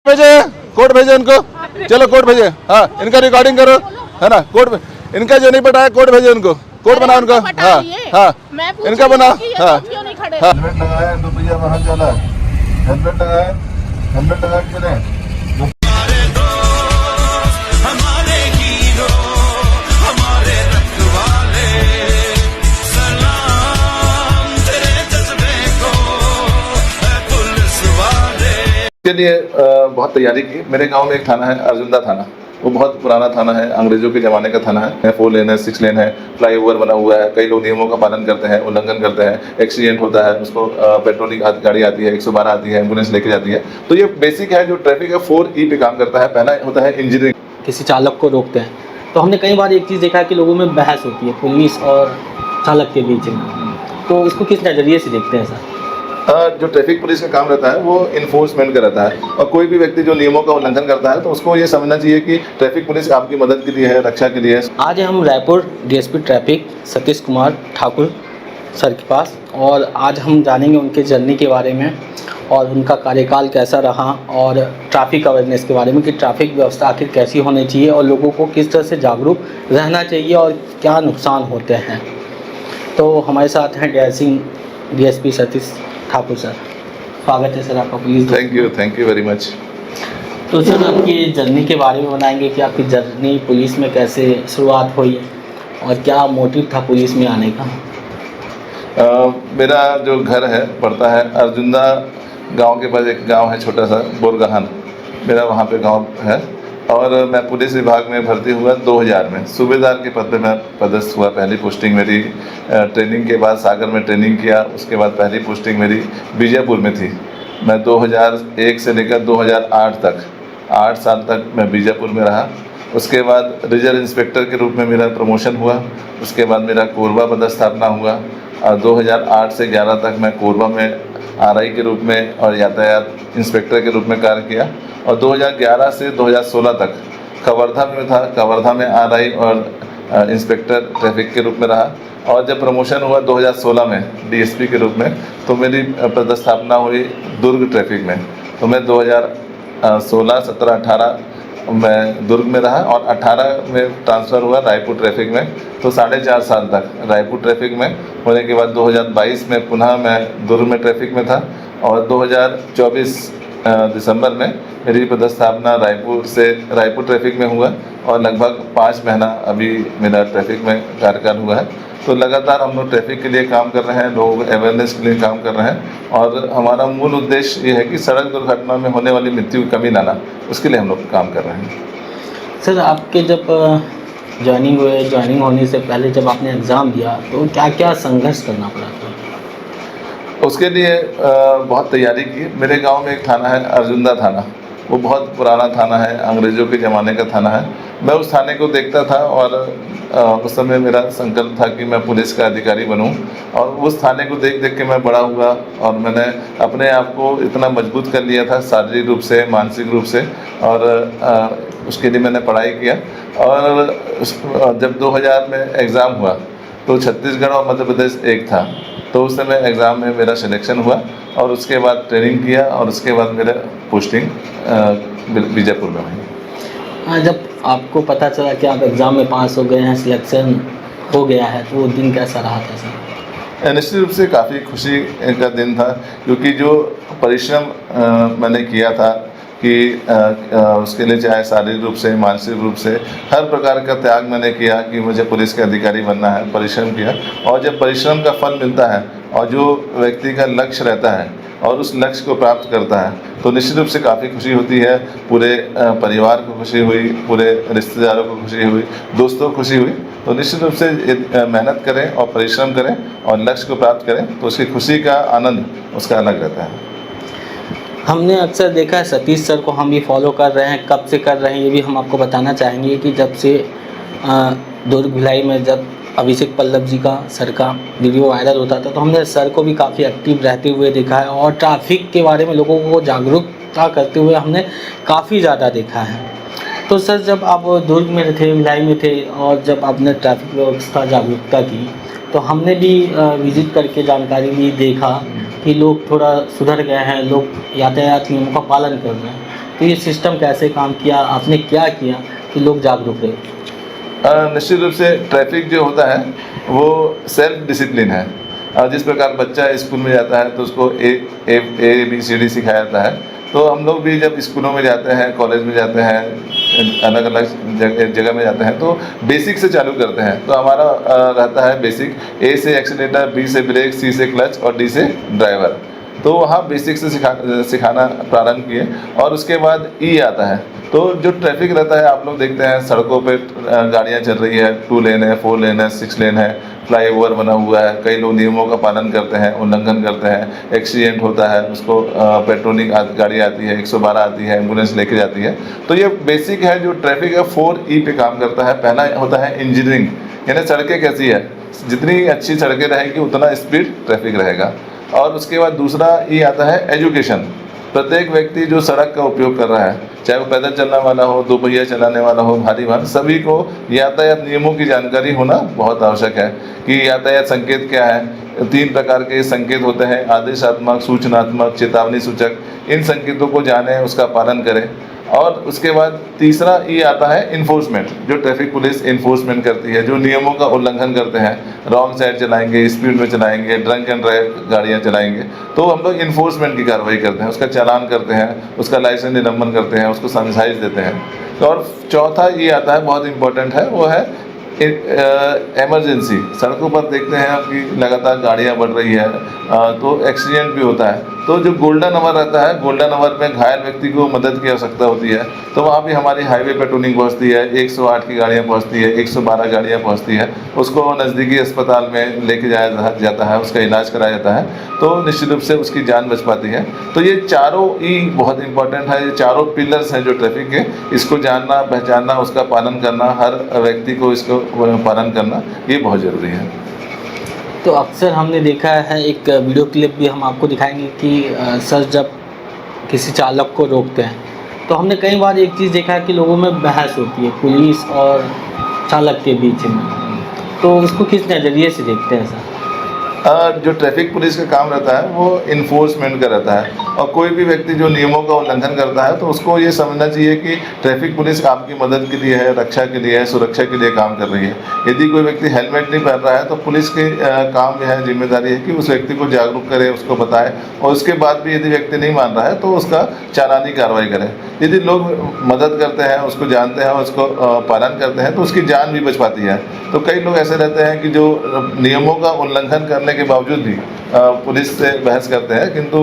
भेजे, कोर्ट भेजे इनको, चलो कोर्ट भेजे। हाँ, इनका रिकॉर्डिंग करो, है ना। कोर्ट इनका जो नहीं पटाया कोर्ट भेजे उनको, कोर्ट बनाओ उनको। हाँ हाँ, इनका बनाओ। हाँ, हेलमेट लगाए, दोपहिया वाहन चला, हेलमेट लगाए, हेलमेट लगा के चले। के लिए बहुत तैयारी की। मेरे गांव में एक थाना है अर्जुंदा थाना, वो बहुत पुराना थाना है, अंग्रेजों के ज़माने का थाना है। 4 लेन है, 6 लेन है, फ्लाईओवर बना हुआ है। कई लोग नियमों का पालन करते हैं, उल्लंघन करते हैं, एक्सीडेंट होता है, उसको पेट्रोलिंग गाड़ी आती है, 112 आती है, एम्बुलेंस लेके जाती है। तो ये बेसिक है जो ट्रैफिक है 4E पे काम करता है। पहला होता है इंजीनियरिंग, किसी चालक को रोकते हैं तो हमने कई बार एक चीज़ देखा है कि लोगों में बहस होती है पुलिस और चालक के बीच में, तो इसको किस नज़रिए से देखते हैं सर? जो ट्रैफिक पुलिस का काम रहता है वो इन्फोर्समेंट का रहता है, और कोई भी व्यक्ति जो नियमों का उल्लंघन करता है तो उसको ये समझना चाहिए कि ट्रैफिक पुलिस आपकी मदद के लिए है, रक्षा के लिए है। आज हम Raipur DSP traffic Satish Kumar Thakur sir के पास, और आज हम जानेंगे उनके जर्नी के बारे में और उनका कार्यकाल कैसा रहा, और ट्रैफिक अवेयरनेस के बारे में कि ट्रैफिक व्यवस्था आखिर कैसी होनी चाहिए और लोगों को किस तरह से जागरूक रहना चाहिए और क्या नुकसान होते हैं। तो हमारे साथ हैं डीएसपी सतीश ठाकुर सर, स्वागत है सर आपका please. Thank you very much. तो सर आपकी जर्नी के बारे में बताएंगे कि आपकी जर्नी पुलिस में कैसे शुरुआत हुई और क्या मोटिव था पुलिस में आने का? मेरा जो घर है पड़ता है अर्जुंदा गांव के पास, एक गांव है छोटा सा बोरगहान, मेरा वहां पे गांव है। और मैं पुलिस विभाग में भर्ती हुआ 2000 में, सूबेदार के पद पे मैं पदस्थ हुआ। पहली पोस्टिंग मेरी ट्रेनिंग के बाद सागर में ट्रेनिंग किया, उसके बाद पहली पोस्टिंग मेरी बीजापुर में थी। मैं 2001 से लेकर 2008 तक 8 साल तक मैं बीजापुर में रहा। उसके बाद रिजर्व इंस्पेक्टर के रूप में मेरा प्रमोशन हुआ। उसके बाद मेरा कोरबा पदस्थापना हुआ, और 2008 से 11 तक मैं कोरबा में RI के रूप में और यातायात इंस्पेक्टर के रूप में कार्य किया। और 2011 से 2016 तक कवर्धा में था, कवर्धा में RI और इंस्पेक्टर ट्रैफिक के रूप में रहा। और जब प्रमोशन हुआ 2016 में DSP के रूप में, तो मेरी पदस्थापना हुई दुर्ग ट्रैफिक में। तो मैं 2016, 17, 18 मैं दुर्ग में रहा, और 18 में ट्रांसफ़र हुआ रायपुर ट्रैफिक में। तो 4.5 साल तक रायपुर ट्रैफिक में होने के बाद 2022 में पुनः मैं दुर्ग में ट्रैफिक में था। और 2024 दिसंबर में मेरी पदस्थापना रायपुर ट्रैफिक में हुआ, और लगभग 5 महीना अभी मेरा ट्रैफिक में कार्यकाल हुआ है। तो लगातार हम लोग ट्रैफिक के लिए काम कर रहे हैं, लोगों को अवेयरनेस के लिए काम कर रहे हैं, और हमारा मूल उद्देश्य ये है कि सड़क दुर्घटना में होने वाली मृत्यु की कमी लाना, उसके लिए हम लोग काम कर रहे हैं। सर आपके जब ज्वाइनिंग होने से पहले जब आपने एग्ज़ाम दिया तो क्या क्या संघर्ष करना पड़ा था? उसके लिए बहुत तैयारी की। मेरे गांव में एक थाना है अर्जुंदा थाना, वो बहुत पुराना थाना है, अंग्रेज़ों के ज़माने का थाना है। मैं उस थाने को देखता था, और उस समय मेरा संकल्प था कि मैं पुलिस का अधिकारी बनूं। और उस थाने को देख देख के मैं बड़ा हुआ, और मैंने अपने आप को इतना मजबूत कर लिया था शारीरिक रूप से, मानसिक रूप से, और उसके लिए मैंने पढ़ाई किया। और जब 2000 में एग्ज़ाम हुआ तो छत्तीसगढ़ और मध्य प्रदेश एक था, तो उस समय एग्ज़ाम में मेरा सिलेक्शन हुआ, और उसके बाद ट्रेनिंग किया, और उसके बाद मेरा पोस्टिंग बीजापुर में हुई। जब आपको पता चला कि आप एग्ज़ाम में पास हो गए हैं, सिलेक्शन हो गया है, तो वो दिन कैसा रहा था सर? निश्चित रूप से काफ़ी खुशी का दिन था, क्योंकि जो परिश्रम मैंने किया था कि उसके लिए चाहे शारीरिक रूप से, मानसिक रूप से, हर प्रकार का त्याग मैंने किया कि मुझे पुलिस का अधिकारी बनना है, परिश्रम किया। और जब परिश्रम का फल मिलता है, और जो व्यक्ति का लक्ष्य रहता है और उस लक्ष्य को प्राप्त करता है, तो निश्चित रूप से काफ़ी खुशी होती है। पूरे परिवार को खुशी हुई, पूरे रिश्तेदारों को खुशी हुई, दोस्तों को खुशी हुई। तो निश्चित रूप से मेहनत करें और परिश्रम करें और लक्ष्य को प्राप्त करें, तो उसकी खुशी का आनंद उसका अलग रहता है। हमने अक्सर देखा है, सतीश सर को हम भी फॉलो कर रहे हैं, कब से कर रहे हैं ये भी हम आपको बताना चाहेंगे कि जब से दुर्ग भिलाई में जब अभिषेक पल्लव जी का सर का वीडियो वायरल होता था, तो हमने सर को भी काफ़ी एक्टिव रहते हुए देखा है, और ट्रैफिक के बारे में लोगों को जागरूकता करते हुए हमने काफ़ी ज़्यादा देखा है। तो सर जब आप दुर्ग में थे, भिलाई में थे, और जब आपने ट्रैफिक व्यवस्था जागरूकता की, तो हमने भी विज़िट करके जानकारी ली, देखा कि लोग थोड़ा सुधर गए हैं, लोग यातायात नियमों का पालन कर रहे हैं। तो ये सिस्टम कैसे काम किया, आपने क्या किया कि लोग जागरूक रहे? निश्चित रूप से ट्रैफिक जो होता है वो सेल्फ डिसिप्लिन है। जिस प्रकार बच्चा स्कूल में जाता है तो उसको ABCD सिखाया जाता है, तो हम लोग भी जब स्कूलों में जाते हैं, कॉलेज में जाते हैं, अलग अलग जगह में जाते हैं तो बेसिक से चालू करते हैं। तो हमारा रहता है बेसिक, A से एक्सीलेटर, B से ब्रेक, C से क्लच और D से ड्राइवर। तो वहाँ बेसिक से सिखाना प्रारंभ किए और उसके बाद E आता है। तो जो ट्रैफिक रहता है, आप लोग देखते हैं सड़कों पे गाड़ियाँ चल रही है, 2 लेन है, 4 लेन है, 6 लेन है, फ्लाईओवर बना हुआ है, कई लोग नियमों का पालन करते हैं, उल्लंघन करते हैं, एक्सीडेंट होता है, उसको पेट्रोलिंग गाड़ी आती है, 112 आती है, एम्बुलेंस लेके जाती है। तो ये बेसिक है जो ट्रैफिक है 4E पे काम करता है। पहला होता है इंजीनियरिंग, यानी सड़कें कैसी है, जितनी अच्छी सड़कें रहेंगी उतना स्पीड ट्रैफिक रहेगा। और उसके बाद दूसरा E आता है एजुकेशन। प्रत्येक व्यक्ति जो सड़क का उपयोग कर रहा है, चाहे वो पैदल चलने वाला हो, 2 पहिया चलाने वाला हो, भारी वाहन, सभी को यातायात नियमों की जानकारी होना बहुत आवश्यक है कि यातायात संकेत क्या है। 3 प्रकार के संकेत होते हैं, आदेशात्मक, सूचनात्मक, चेतावनी सूचक। इन संकेतों को जानें, उसका पालन करें। और उसके बाद तीसरा E आता है इन्फोर्समेंट, जो ट्रैफिक पुलिस इन्फोर्समेंट करती है, जो नियमों का उल्लंघन करते हैं, रॉन्ग साइड चलाएंगे, स्पीड में चलाएंगे, ड्रंक एंड ड्राइव गाड़ियाँ चलाएंगे, तो हम लोग इन्फोर्समेंट की कार्रवाई करते हैं, उसका चालान करते हैं, उसका लाइसेंस निलंबन करते हैं, उसको समझाइश देते हैं। तो और चौथा E आता है, बहुत इंपॉर्टेंट है, वो है इमरजेंसी। सड़कों पर देखते हैं कि लगातार गाड़ियाँ बढ़ रही है, तो एक्सीडेंट भी होता है। तो जो गोल्डन आवर रहता है, गोल्डन आवर में घायल व्यक्ति को मदद की आवश्यकता होती है, तो वहाँ भी हमारी हाईवे पेट्रोलिंग पहुँचती है, 108 की गाड़ियाँ पहुँचती है, 112 गाड़ियाँ पहुँचती है, उसको नज़दीकी अस्पताल में लेके जाया जाता है, उसका इलाज कराया जाता है, तो निश्चित रूप से उसकी जान बच पाती है। तो ये चारों E बहुत इंपॉर्टेंट है, ये चारों पिलर्स हैं जो ट्रैफिक के, इसको जानना, पहचानना, उसका पालन करना, हर व्यक्ति को इसको पालन करना, ये बहुत ज़रूरी है। तो अक्सर हमने देखा है, एक वीडियो क्लिप भी हम आपको दिखाएंगे कि सर जब किसी चालक को रोकते हैं तो हमने कई बार एक चीज़ देखा है कि लोगों में बहस होती है पुलिस और चालक के बीच में, तो उसको किस नज़रिए से देखते हैं सर? जो ट्रैफिक पुलिस का काम रहता है वो इन्फोर्समेंट का रहता है, और कोई भी व्यक्ति जो नियमों का उल्लंघन करता है तो उसको ये समझना चाहिए कि ट्रैफिक पुलिस आपकी मदद के लिए है, रक्षा के लिए है, सुरक्षा के लिए काम कर रही है। यदि कोई व्यक्ति हेलमेट नहीं पहन रहा है तो पुलिस के काम में है, जिम्मेदारी है कि उस व्यक्ति को जागरूक करे, उसको बताए, और उसके बाद भी यदि व्यक्ति नहीं मान रहा है तो उसका चालानी कार्रवाई करें। यदि लोग मदद करते हैं, उसको जानते हैं, उसको पालन करते हैं, तो उसकी जान भी बच पाती है। तो कई लोग ऐसे रहते हैं कि जो नियमों का उल्लंघन करने के बावजूद भी पुलिस से बहस करते हैं, किंतु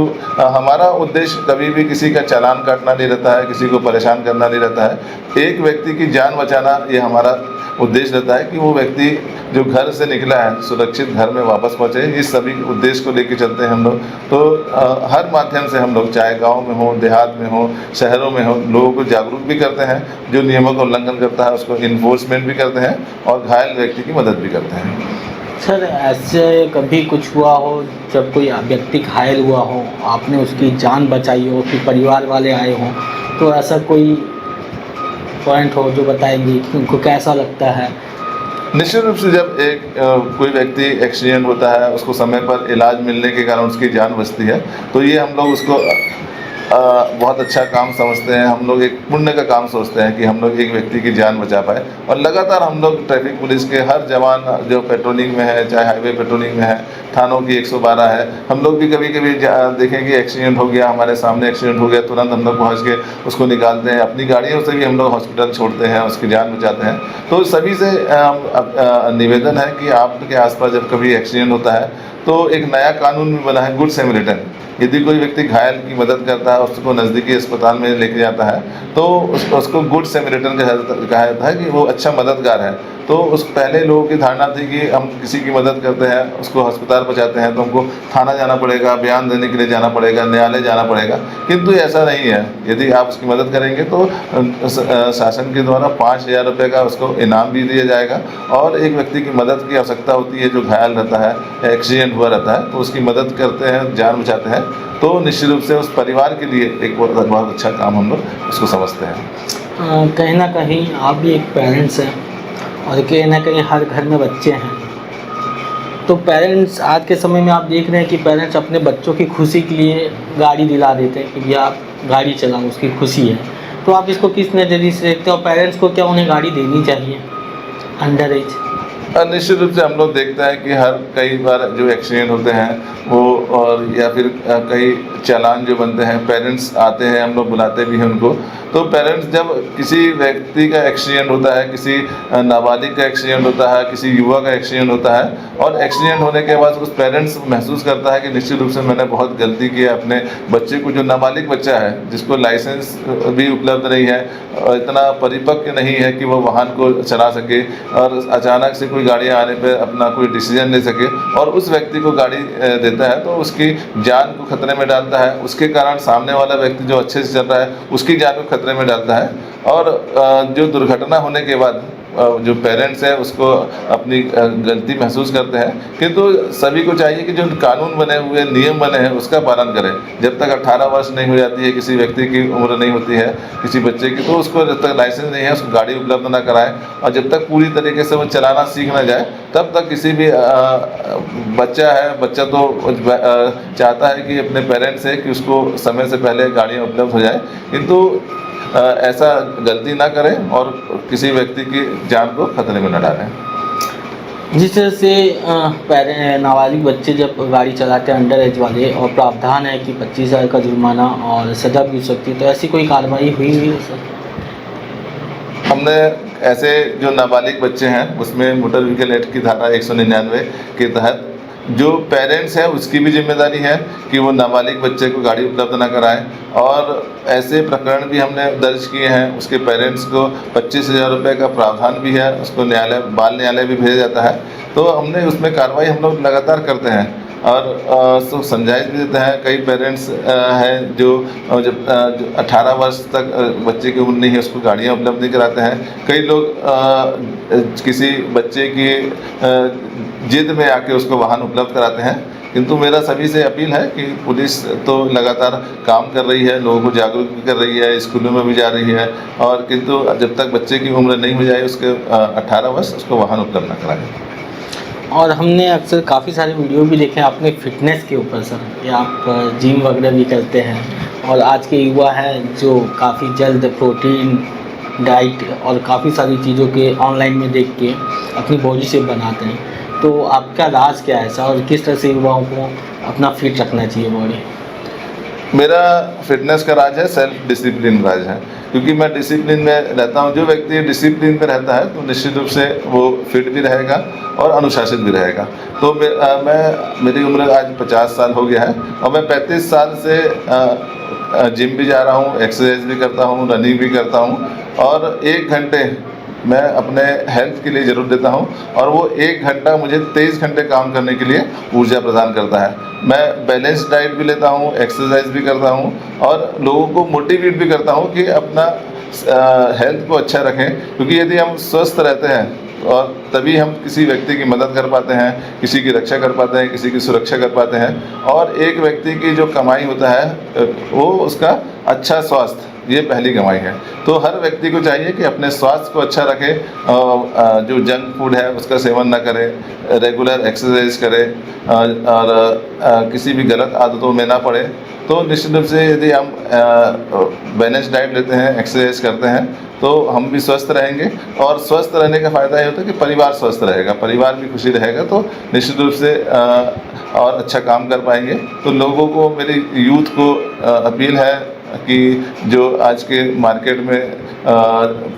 हमारा उद्देश्य कभी भी किसी का चालान काटना नहीं रहता है, किसी को परेशान करना नहीं रहता है। एक व्यक्ति की जान बचाना ये हमारा उद्देश्य रहता है कि वो व्यक्ति जो घर से निकला है सुरक्षित घर में वापस पहुँचे। इस सभी उद्देश्य को लेकर चलते हैं हम लोग। तो हर माध्यम से हम लोग, चाहे गांव में हो, देहात में हो, शहरों में हो, लोगों को जागरूक भी करते हैं, जो नियमों का उल्लंघन करता है उसको इन्फोर्समेंट भी करते हैं, और घायल व्यक्ति की मदद भी करते हैं। सर ऐसे कभी कुछ हुआ हो जब कोई व्यक्ति घायल हुआ हो, आपने उसकी जान बचाई हो, फिर परिवार वाले आए हों, तो ऐसा कोई पॉइंट हो जो बताएंगे कि उनको कैसा लगता है? निश्चित रूप से जब एक कोई व्यक्ति एक्सीडेंट होता है, उसको समय पर इलाज मिलने के कारण उसकी जान बचती है, तो ये हम लोग उसको बहुत अच्छा काम समझते हैं। हम लोग एक पुण्य का काम सोचते हैं कि हम लोग एक व्यक्ति की जान बचा पाए। और लगातार हम लोग ट्रैफिक पुलिस के हर जवान जो पेट्रोलिंग में है, चाहे हाईवे पेट्रोलिंग में है, थानों की 112 है, हम लोग भी कभी कभी देखें कि एक्सीडेंट हो गया, हमारे सामने एक्सीडेंट हो गया, तुरंत हम लोग पहुँच के उसको निकालते हैं, अपनी गाड़ियों से भी हम लोग हॉस्पिटल छोड़ते हैं, उसकी जान बचाते हैं। तो सभी से निवेदन है कि आपके आसपास जब कभी एक्सीडेंट होता है तो एक नया कानून भी बना है, गुड सैमरिटन। यदि कोई व्यक्ति घायल की मदद करता है, उसको नज़दीकी अस्पताल में लेके जाता है, तो उसको गुड सैमरिटन कहा जाता है कि वो अच्छा मददगार है। तो उस पहले लोगों की धारणा थी कि हम किसी की मदद करते हैं, उसको अस्पताल पहुंचाते हैं तो हमको थाना जाना पड़ेगा, बयान देने के लिए जाना पड़ेगा, न्यायालय जाना पड़ेगा, किंतु ऐसा नहीं है। यदि आप उसकी मदद करेंगे तो शासन के द्वारा 5,000 रुपये का उसको इनाम भी दिया जाएगा। और एक व्यक्ति की मदद की आवश्यकता होती है जो घायल रहता है, एक्सीडेंट हुआ रहता है, तो उसकी मदद करते हैं, जान बचाते हैं, तो निश्चित रूप से उस परिवार के लिए एक बहुत अच्छा काम हम लोग उसको समझते हैं। कहीं ना कहीं आप भी एक पेरेंट्स हैं और कहीं ना कहीं हर घर में बच्चे हैं, तो पेरेंट्स आज के समय में आप देख रहे हैं कि पेरेंट्स अपने बच्चों की खुशी के लिए गाड़ी दिला देते हैं कि भैया आप गाड़ी चलाऊँ, उसकी खुशी है। तो आप इसको किस नज़रिए से देखते हो? और पेरेंट्स को क्या उन्हें गाड़ी देनी चाहिए अंडर एज? निश्चित रूप से हम लोग देखते हैं कि हर कई बार जो एक्सीडेंट होते हैं वो, और या फिर कई चालान जो बनते हैं, पेरेंट्स आते हैं, हम लोग बुलाते भी हैं उनको। तो पेरेंट्स जब किसी व्यक्ति का एक्सीडेंट होता है, किसी नाबालिग का एक्सीडेंट होता है, किसी युवा का एक्सीडेंट होता है, और एक्सीडेंट होने के बाद उस पेरेंट्स महसूस करता है कि निश्चित रूप से मैंने बहुत गलती की है अपने बच्चे को, जो नाबालिग बच्चा है जिसको लाइसेंस भी उपलब्ध नहीं है, इतना परिपक्व नहीं है कि वो वाहन को चला सके, और अचानक से कोई गाड़ियाँ आने पे अपना कोई डिसीजन ले सके, और उस व्यक्ति को गाड़ी देता है तो उसकी जान को खतरे में डालता है। उसके कारण सामने वाला व्यक्ति जो अच्छे से चल रहा है उसकी जान को खतरे में डालता है। और जो दुर्घटना होने के बाद जो पेरेंट्स है उसको अपनी गलती महसूस करते हैं, किंतु सभी को चाहिए कि जो कानून बने हुए, नियम बने हैं उसका पालन करें। जब तक 18 वर्ष नहीं हो जाती है, किसी व्यक्ति की उम्र नहीं होती है किसी बच्चे की, तो उसको जब तक लाइसेंस नहीं है उसको गाड़ी उपलब्ध ना कराएं, और जब तक पूरी तरीके से वो चलाना सीख ना जाए तब तक किसी भी बच्चा तो चाहता है कि अपने पेरेंट्स से कि उसको समय से पहले गाड़ियाँ उपलब्ध हो जाए, किंतु ऐसा गलती ना करें और किसी व्यक्ति की जान को खतरे में न डालें। जिस तरह से नाबालिग बच्चे जब गाड़ी चलाते हैं अंडर एज वाले, और प्रावधान है कि 25,000 का जुर्माना और सजा भी हो सकती है, तो ऐसी कोई कार्रवाई हुई है सर? हमने ऐसे जो नाबालिग बच्चे हैं उसमें मोटर व्हीकल एक्ट की धारा 199 के तहत जो पेरेंट्स है उसकी भी जिम्मेदारी है कि वो नाबालिग बच्चे को गाड़ी उपलब्ध ना कराएं, और ऐसे प्रकरण भी हमने दर्ज किए हैं। उसके पेरेंट्स को 25,000 रुपये का प्रावधान भी है, उसको बाल न्यायालय भी भेजा जाता है। तो हमने उसमें कार्रवाई हम लोग लगातार करते हैं, और तो समझाइश भी देते हैं। कई पेरेंट्स हैं जो जब 18 वर्ष तक बच्चे की उम्र नहीं है उसको गाड़ियाँ उपलब्ध नहीं कराते हैं। कई लोग किसी बच्चे की जिद में आके उसको वाहन उपलब्ध कराते हैं, किंतु मेरा सभी से अपील है कि पुलिस तो लगातार काम कर रही है, लोगों को जागरूक भी कर रही है, स्कूलों में भी जा रही है, और किंतु जब तक बच्चे की उम्र नहीं हो जाए उसके 18 वर्ष उसको वाहन उपलब्ध न कराएं। और हमने अक्सर काफ़ी सारे वीडियो भी देखे हैं आपने फिटनेस के ऊपर सर, कि आप जिम वगैरह भी करते हैं, और आज के युवा हैं जो काफ़ी जल्द प्रोटीन डाइट और काफ़ी सारी चीज़ों के ऑनलाइन में देख के अपनी बॉडी शेप बनाते हैं। तो आपका राज क्या है सर, और किस तरह से युवाओं को अपना फिट रखना चाहिए बॉडी? मेरा फिटनेस का राज है सेल्फ डिसिप्लिन राज है, क्योंकि मैं डिसिप्लिन में रहता हूँ। जो व्यक्ति डिसिप्लिन में रहता है तो निश्चित रूप से वो फिट भी रहेगा और अनुशासित भी रहेगा। तो मेरी उम्र आज 50 साल हो गया है, और मैं 35 साल से जिम भी जा रहा हूँ, एक्सरसाइज भी करता हूँ, रनिंग भी करता हूँ, और 1 घंटे मैं अपने हेल्थ के लिए ज़रूर देता हूँ, और वो 1 घंटा मुझे 23 घंटे काम करने के लिए ऊर्जा प्रदान करता है। मैं बैलेंस डाइट भी लेता हूँ, एक्सरसाइज भी करता हूँ, और लोगों को मोटिवेट भी करता हूँ कि अपना हेल्थ को अच्छा रखें, क्योंकि यदि हम स्वस्थ रहते हैं और तभी हम किसी व्यक्ति की मदद कर पाते हैं, किसी की रक्षा कर पाते हैं, किसी की सुरक्षा कर पाते हैं। और एक व्यक्ति की जो कमाई होता है वो उसका अच्छा स्वास्थ्य, ये पहली कमाई है। तो हर व्यक्ति को चाहिए कि अपने स्वास्थ्य को अच्छा रखे, जो जंक फूड है उसका सेवन ना करे, रेगुलर एक्सरसाइज करे, और किसी भी गलत आदतों में ना पड़े। तो निश्चित रूप से यदि हम बैलेंस डाइट लेते हैं, एक्सरसाइज करते हैं, तो हम भी स्वस्थ रहेंगे, और स्वस्थ रहने का फ़ायदा ये होता है कि परिवार स्वस्थ रहेगा, परिवार भी खुशी रहेगा, तो निश्चित रूप से और अच्छा काम कर पाएंगे। तो लोगों को, मेरी यूथ को अपील है कि जो आज के मार्केट में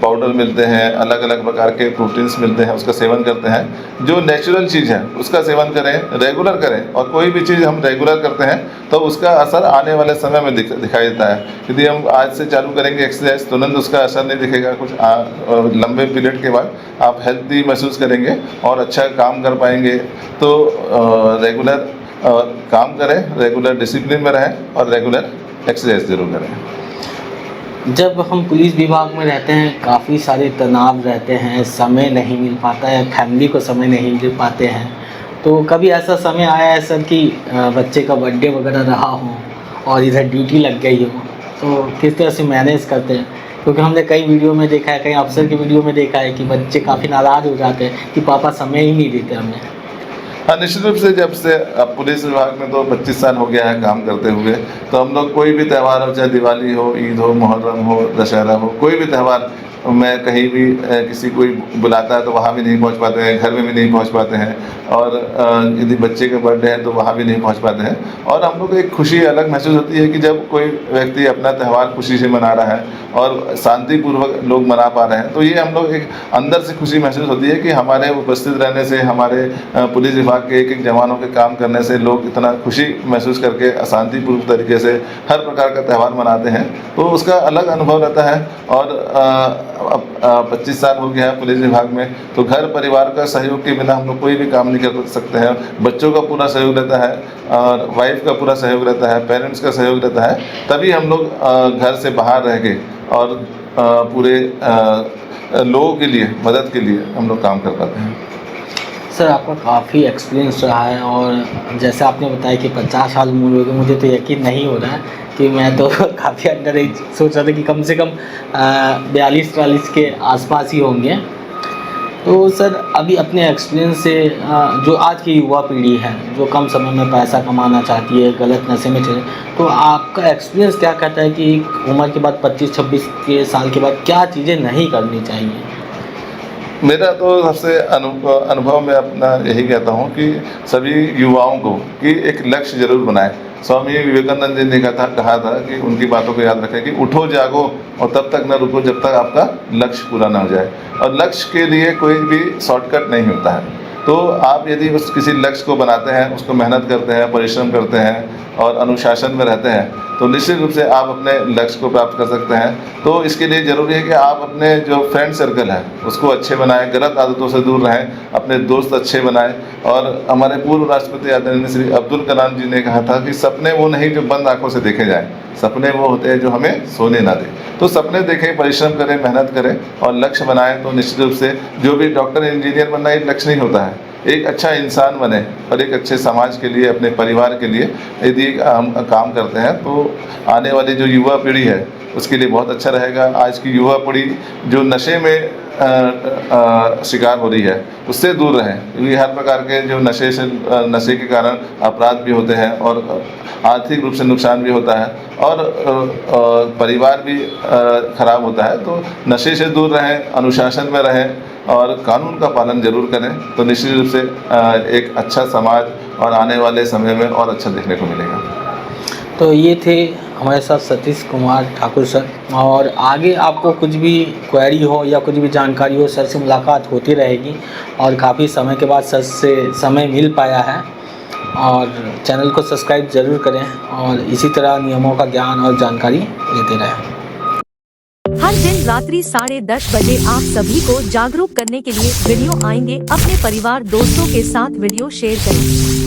पाउडर मिलते हैं, अलग अलग प्रकार के प्रोटीन्स मिलते हैं, उसका सेवन करते हैं। जो नेचुरल चीज़ है उसका सेवन करें, रेगुलर करें, और कोई भी चीज़ हम रेगुलर करते हैं तो उसका असर आने वाले समय में दिखाई देता है। यदि हम आज से चालू करेंगे एक्सरसाइज, तुरंत उसका असर नहीं दिखेगा, कुछ लंबे पीरियड के बाद आप हेल्थी महसूस करेंगे और अच्छा काम कर पाएंगे। तो रेगुलर काम करें, रेगुलर डिसिप्लिन में रहें, और रेगुलर एक्सरसाइज जरूर करें। जब हम पुलिस विभाग में रहते हैं काफ़ी सारे तनाव रहते हैं, समय नहीं मिल पाता है, फैमिली को समय नहीं दे पाते हैं, तो कभी ऐसा समय आया है सर कि बच्चे का बर्थडे वगैरह रहा हो और इधर ड्यूटी लग गई हो, तो किस तरह से मैनेज करते हैं? क्योंकि हमने कई वीडियो में देखा है, कई अफसर की वीडियो में देखा है कि बच्चे काफ़ी नाराज़ हो जाते हैं कि पापा समय ही नहीं देते हमें। हाँ, निश्चित रूप से जब से अब पुलिस विभाग में तो 25 साल हो गया है काम करते हुए, तो हम लोग कोई भी त्यौहार हो, चाहे दिवाली हो, ईद हो, मुहर्रम हो, दशहरा हो, कोई भी त्यौहार मैं कहीं भी किसी कोई बुलाता है तो वहाँ भी नहीं पहुँच पाते हैं, घर में भी नहीं पहुँच पाते हैं, और यदि बच्चे का बर्थडे है तो वहाँ भी नहीं पहुँच पाते हैं। और हम लोग को एक खुशी अलग महसूस होती है कि जब कोई व्यक्ति अपना त्यौहार खुशी से मना रहा है और शांतिपूर्वक लोग मना पा रहे हैं, तो ये हम लोग एक अंदर से खुशी महसूस होती है कि हमारे उपस्थित रहने से, हमारे पुलिस विभाग के एक जवानों के काम करने से लोग इतना खुशी महसूस करके शांतिपूर्वक तरीके से हर प्रकार का त्यौहार मनाते हैं, तो उसका अलग अनुभव रहता है। और 25 साल हो गया है पुलिस विभाग में, तो घर परिवार का सहयोग के बिना हम लोग कोई भी काम नहीं कर सकते हैं। बच्चों का पूरा सहयोग रहता है और वाइफ का पूरा सहयोग रहता है, पेरेंट्स का सहयोग रहता है, तभी हम लोग घर से बाहर रह के और पूरे लोगों के लिए, मदद के लिए हम लोग काम कर पाते हैं। सर, आपका काफ़ी एक्सपीरियंस रहा है और जैसे आपने बताया कि 50 साल उम्र हो गई, मुझे तो यकीन नहीं हो रहा है कि मैं तो काफ़ी अंडर एज सोच रहा था कि कम से कम 42-43 के आसपास ही होंगे। तो सर, अभी अपने एक्सपीरियंस से जो आज की युवा पीढ़ी है, जो कम समय में पैसा कमाना चाहती है, गलत नशे में चले, तो आपका एक्सपीरियंस क्या कहता है कि उम्र के बाद 25-26 के साल के बाद क्या चीज़ें नहीं करनी चाहिए? मेरा तो सबसे अनुभव में अपना यही कहता हूँ कि सभी युवाओं को कि एक लक्ष्य जरूर बनाएं। स्वामी विवेकानंद जी ने कहा था कि उनकी बातों को याद रखें कि उठो जागो और तब तक न रुको जब तक आपका लक्ष्य पूरा ना हो जाए। और लक्ष्य के लिए कोई भी शॉर्टकट नहीं होता है, तो आप यदि उस किसी लक्ष्य को बनाते हैं, उसको मेहनत करते हैं, परिश्रम करते हैं और अनुशासन में रहते हैं, तो निश्चित रूप से आप अपने लक्ष्य को प्राप्त कर सकते हैं। तो इसके लिए ज़रूरी है कि आप अपने जो फ्रेंड सर्कल है उसको अच्छे बनाएं, गलत आदतों से दूर रहें, अपने दोस्त अच्छे बनाएं। और हमारे पूर्व राष्ट्रपति आदरणीय श्री अब्दुल कलाम जी ने कहा था कि सपने वो नहीं जो बंद आंखों से देखे जाएं, सपने वो होते हैं जो हमें सोने ना दें। तो सपने देखें, परिश्रम करें, मेहनत करें और लक्ष्य बनाएं। तो निश्चित रूप से जो भी डॉक्टर, इंजीनियर बनना एक लक्ष्य नहीं होता है, एक अच्छा इंसान बने और एक अच्छे समाज के लिए, अपने परिवार के लिए यदि हम काम करते हैं तो आने वाली जो युवा पीढ़ी है उसके लिए बहुत अच्छा रहेगा। आज की युवा पीढ़ी जो नशे में शिकार हो रही है उससे दूर रहें, क्योंकि हर प्रकार के जो नशे के कारण अपराध भी होते हैं और आर्थिक रूप से नुकसान भी होता है और परिवार भी खराब होता है। तो नशे से दूर रहें, अनुशासन में रहें और कानून का पालन जरूर करें, तो निश्चित रूप से एक अच्छा समाज और आने वाले समय में और अच्छा देखने को मिलेगा। तो ये थे हमारे साथ सतीश कुमार ठाकुर सर, और आगे आपको कुछ भी क्वेरी हो या कुछ भी जानकारी हो, सर से मुलाकात होती रहेगी। और काफ़ी समय के बाद सर से समय मिल पाया है, और चैनल को सब्सक्राइब ज़रूर करें और इसी तरह नियमों का ज्ञान और जानकारी लेते रहें। हर दिन रात्रि 10:30 बजे आप सभी को जागरूक करने के लिए वीडियो आएंगे। अपने परिवार दोस्तों के साथ वीडियो शेयर करें।